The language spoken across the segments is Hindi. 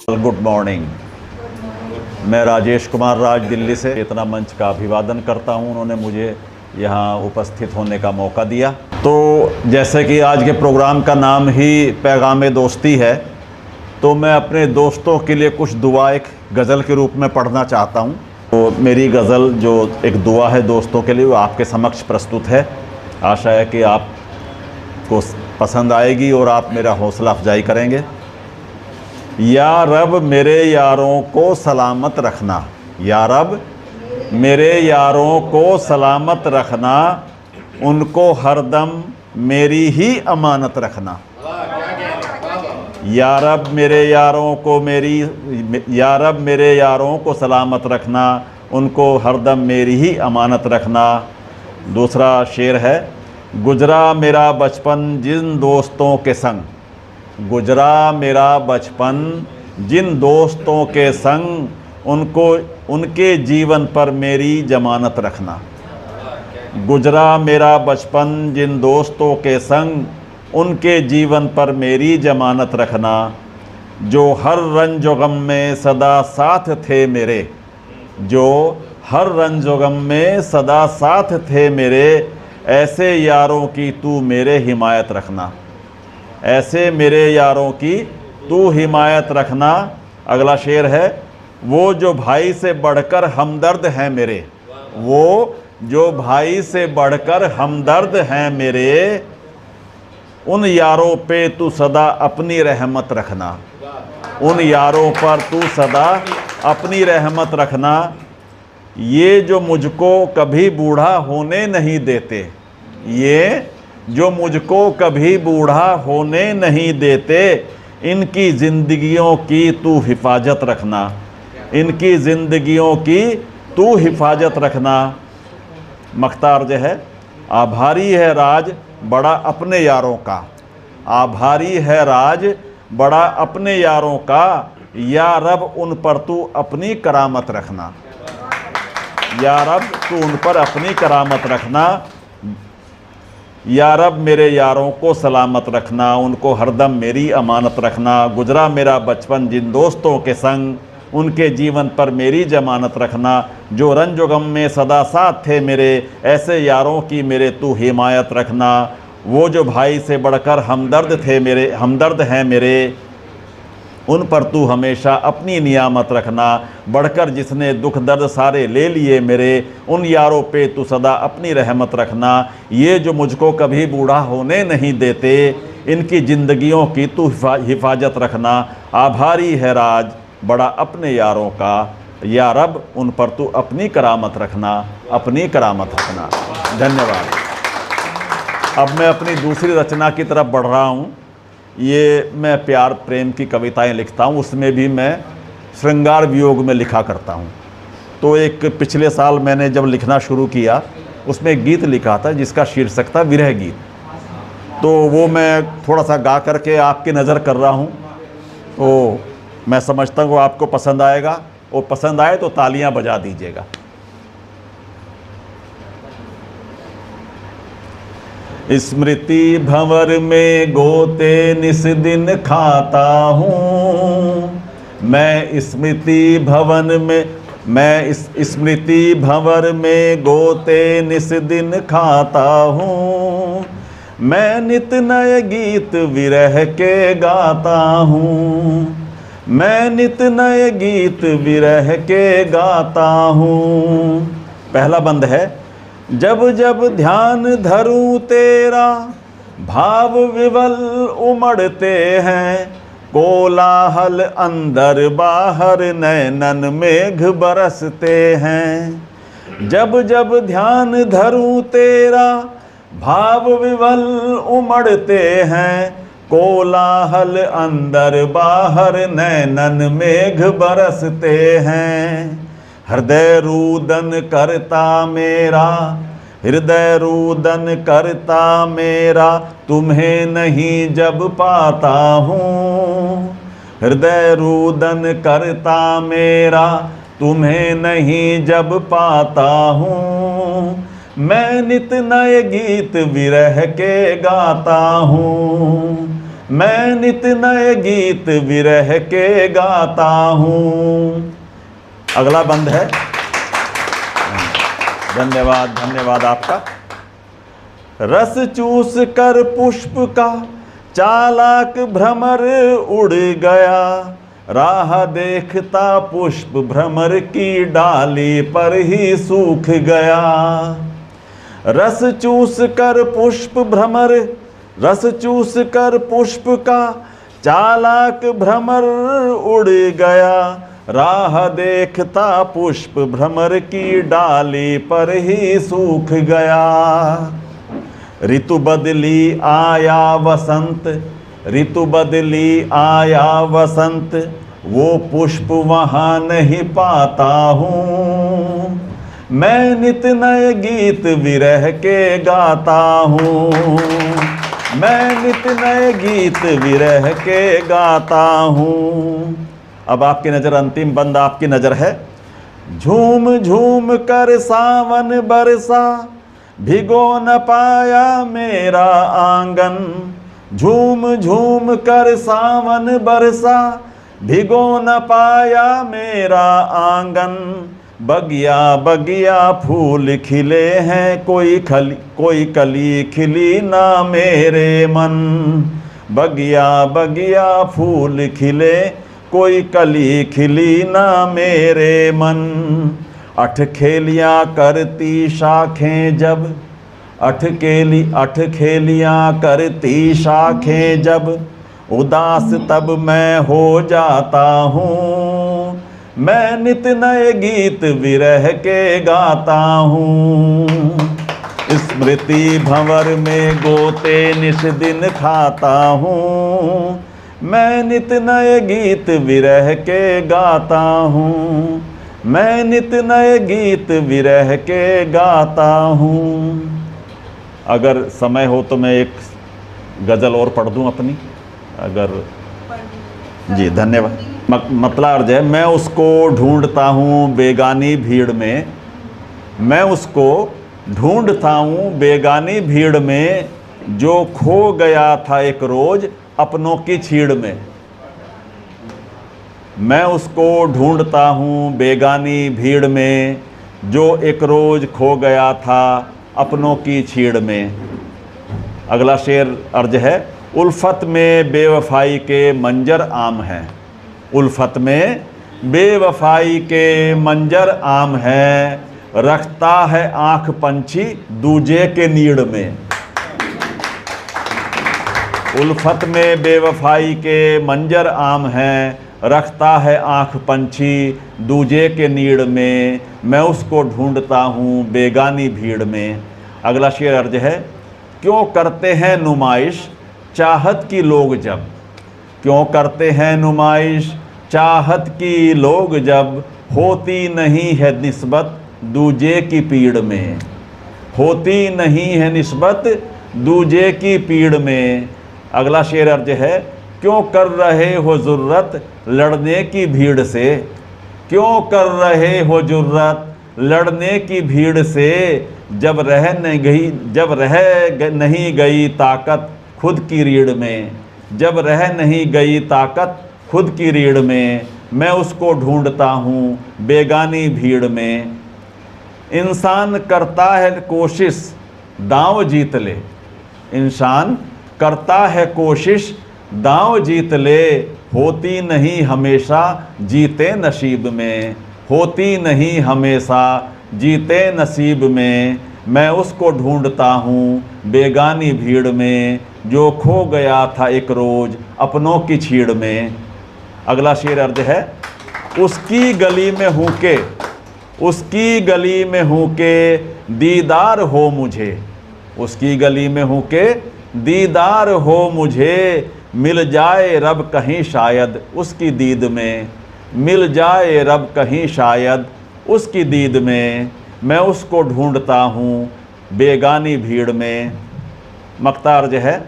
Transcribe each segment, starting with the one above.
Good morning. मैं राजेश कुमार राज दिल्ली से चेतना मंच का अभिवादन करता हूं। उन्होंने मुझे यहाँ उपस्थित होने का मौका दिया। तो जैसे कि आज के प्रोग्राम का नाम ही पैगाम दोस्ती है, तो मैं अपने दोस्तों के लिए कुछ दुआ एक गज़ल के रूप में पढ़ना चाहता हूँ। तो मेरी गज़ल जो एक दुआ है दोस्तों के लिए, वो आपके समक्ष प्रस्तुत है। आशा है कि आपको पसंद आएगी और आप मेरा हौसला अफजाई करेंगे। या रब मेरे यारों को सलामत रखना, या रब मेरे यारों को सलामत रखना, उनको हरदम मेरी ही अमानत रखना। या रब मेरे यारों को या रब मेरे यारों को सलामत रखना, उनको हरदम मेरी ही अमानत रखना। दूसरा शेर है, गुजरा मेरा बचपन जिन दोस्तों के संग, गुजरा मेरा बचपन जिन दोस्तों के संग, उनके जीवन पर मेरी जमानत रखना। गुजरा मेरा बचपन जिन दोस्तों के संग, उनके जीवन पर मेरी जमानत रखना। जो हर रंज गम में सदा साथ थे मेरे, जो हर रंज गम में सदा साथ थे मेरे, ऐसे यारों की तू मेरे हिमायत रखना, ऐसे मेरे यारों की तू हिमायत रखना। अगला शेर है, वो जो भाई से बढ़कर हमदर्द हैं मेरे, वो जो भाई से बढ़कर हमदर्द हैं मेरे, उन यारों पे तू सदा अपनी रहमत रखना, उन यारों पर तू सदा अपनी रहमत रखना। ये जो मुझको कभी बूढ़ा होने नहीं देते, ये जो मुझको कभी बूढ़ा होने नहीं देते, इनकी ज़िंदगियों की तू हिफाजत रखना, इनकी ज़िंदगियों की तू हिफाजत रखना। मख्तार जो है, आभारी है राज बड़ा अपने यारों का, आभारी है राज बड़ा अपने यारों का, या रब उन पर तू अपनी करामत रखना, या रब तू उन पर अपनी करामत रखना। या रब मेरे यारों को सलामत रखना, उनको हरदम मेरी अमानत रखना। गुजरा मेरा बचपन जिन दोस्तों के संग, उनके जीवन पर मेरी जमानत रखना। जो रंजो गम में सदा साथ थे मेरे, ऐसे यारों की मेरे तू हिमायत रखना। वो जो भाई से बढ़कर हमदर्द थे मेरे, हमदर्द हैं मेरे, उन पर तू हमेशा अपनी नियामत रखना। बढ़कर जिसने दुख दर्द सारे ले लिए मेरे, उन यारों पे तू सदा अपनी रहमत रखना। ये जो मुझको कभी बूढ़ा होने नहीं देते, इनकी ज़िंदगियों की तू हिफाजत रखना। आभारी है राज बड़ा अपने यारों का, या रब उन पर तू अपनी करामत रखना, अपनी करामत रखना। धन्यवाद। अब मैं अपनी दूसरी रचना की तरफ बढ़ रहा हूँ। ये मैं प्यार प्रेम की कविताएं लिखता हूँ, उसमें भी मैं श्रृंगार वियोग में लिखा करता हूँ। तो एक पिछले साल मैंने जब लिखना शुरू किया, उसमें एक गीत लिखा था जिसका शीर्षक था विरह गीत। तो वो मैं थोड़ा सा गा करके आपकी नज़र कर रहा हूँ। तो मैं समझता हूँ आपको पसंद आएगा, और पसंद आए तो तालियां बजा दीजिएगा। स्मृति भंवर में गोते निस दिन खाता हूँ, मैं स्मृति भवन में, मैं स्मृति भंवर में गोते निस दिन खाता हूँ। मैं नित नए गीत विरह के गाता हूँ, मैं नित नए गीत विरह के गाता हूँ। पहला बंद है, जब जब ध्यान धरूं तेरा भाव विवल उमड़ते हैं, कोलाहल अंदर बाहर नैनन मेघ बरसते हैं। जब जब ध्यान धरूं तेरा भाव विवल उमड़ते हैं, कोलाहल अंदर बाहर नैनन मेघ बरसते हैं। हृदय रूदन करता मेरा, हृदय रूदन करता मेरा, तुम्हें नहीं जब पाता हूँ। हृदय रूदन करता मेरा, तुम्हें नहीं जब पाता हूँ। मैं नित नए गीत विरह के गाता हूँ, मैं नित नए गीत विरह के गाता हूँ। अगला बंद है। धन्यवाद, धन्यवाद आपका। रस चूस कर पुष्प का चालाक भ्रमर उड़ गया, राह देखता पुष्प भ्रमर की डाली पर ही सूख गया। रस चूस कर पुष्प भ्रमर, रस चूस कर पुष्प का चालाक भ्रमर उड़ गया, राह देखता पुष्प भ्रमर की डाली पर ही सूख गया। ऋतु बदली आया वसंत, ऋतु बदली आया वसंत, वो पुष्प वहाँ नहीं पाता हूँ। मैं नित नए गीत विरह के गाता हूँ, मैं नित नए गीत विरह के गाता हूँ। अब आपकी नज़र, अंतिम बंद आपकी नज़र है। झूम झूम कर सावन बरसा, भिगो न पाया मेरा आंगन। झूम झूम कर सावन बरसा, भिगो न पाया मेरा आंगन। बगिया बगिया फूल खिले हैं, कोई कली खिली ना मेरे मन। बगिया बगिया फूल खिले, कोई कली खिली ना मेरे मन। अठ खेलियाँ करती शाखें जब, अठ खेलियाँ करती शाखें जब, उदास तब मैं हो जाता हूँ। मैं नित नए गीत विरह के गाता हूँ। स्मृति भंवर में गोते निश दिन खाता हूँ। मैं नित नए गीत विरह के गाता हूँ, मैं नित नए गीत विरह के गाता हूँ। अगर समय हो तो मैं एक गज़ल और पढ़ दूँ अपनी, अगर। जी धन्यवाद। मतलब अर्ज है, मैं उसको ढूंढता हूँ बेगानी भीड़ में, मैं उसको ढूंढता हूँ बेगानी भीड़ में, जो खो गया था एक रोज़ अपनों की छीड़ में। मैं उसको ढूंढता हूँ बेगानी भीड़ में, जो एक रोज़ खो गया था अपनों की छीड़ में। अगला शेर अर्ज है। उल्फत में बेवफाई के मंजर आम हैं, उल्फत में बेवफाई के मंजर आम हैं, रखता है आँख पंछी दूजे के नीड़ में। उल्फत में बेवफाई के मंजर आम हैं, रखता है आँख पंछी दूजे के नीड़ में। मैं उसको ढूंढता हूँ बेगानी भीड़ में। अगला शेर अर्ज है। क्यों करते हैं नुमाइश चाहत की लोग जब, क्यों करते हैं नुमाइश चाहत की लोग जब, होती नहीं है निस्बत दूजे की पीड़ में। होती नहीं है निस्बत दूजे की पीड़ में। अगला शेर अर्ज है। क्यों कर रहे हो जुर्रत लड़ने की भीड़ से, क्यों कर रहे हो जुर्रत लड़ने की भीड़ से, जब रह नहीं गई ताकत खुद की रीढ़ में। जब रह नहीं गई ताकत खुद की रीढ़ में, मैं उसको ढूंढता हूँ बेगानी भीड़ में। इंसान करता है कोशिश दांव जीत ले, इंसान करता है कोशिश दांव जीत ले, होती नहीं हमेशा जीते नसीब में। होती नहीं हमेशा जीते नसीब में। मैं उसको ढूंढता हूँ बेगानी भीड़ में, जो खो गया था एक रोज़ अपनों की छीड़ में। अगला शेर अर्ज है। उसकी गली में हूँ के, उसकी गली में हूँ के दीदार हो मुझे, उसकी गली में हूँ के दीदार हो मुझे, मिल जाए रब कहीं शायद उसकी दीद में। मिल जाए रब कहीं शायद उसकी दीद में। मैं उसको ढूंढता हूँ बेगानी भीड़ में। मक्ता अर्ज है,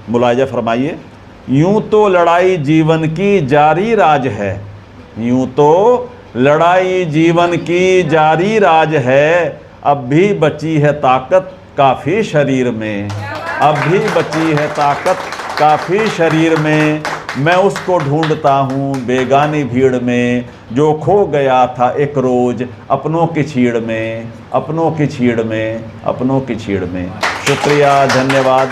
मुलाहिजा फरमाइए। यूं तो लड़ाई जीवन की जारी राज है, यूं तो लड़ाई जीवन की जारी राज है, अब भी बची है ताकत काफ़ी शरीर में। अब भी बची है ताकत काफ़ी शरीर में, मैं उसको ढूंढता हूँ बेगानी भीड़ में, जो खो गया था एक रोज़ अपनों की छीड़ में, अपनों की छीड़ में, अपनों की छीड़ में। शुक्रिया, धन्यवाद।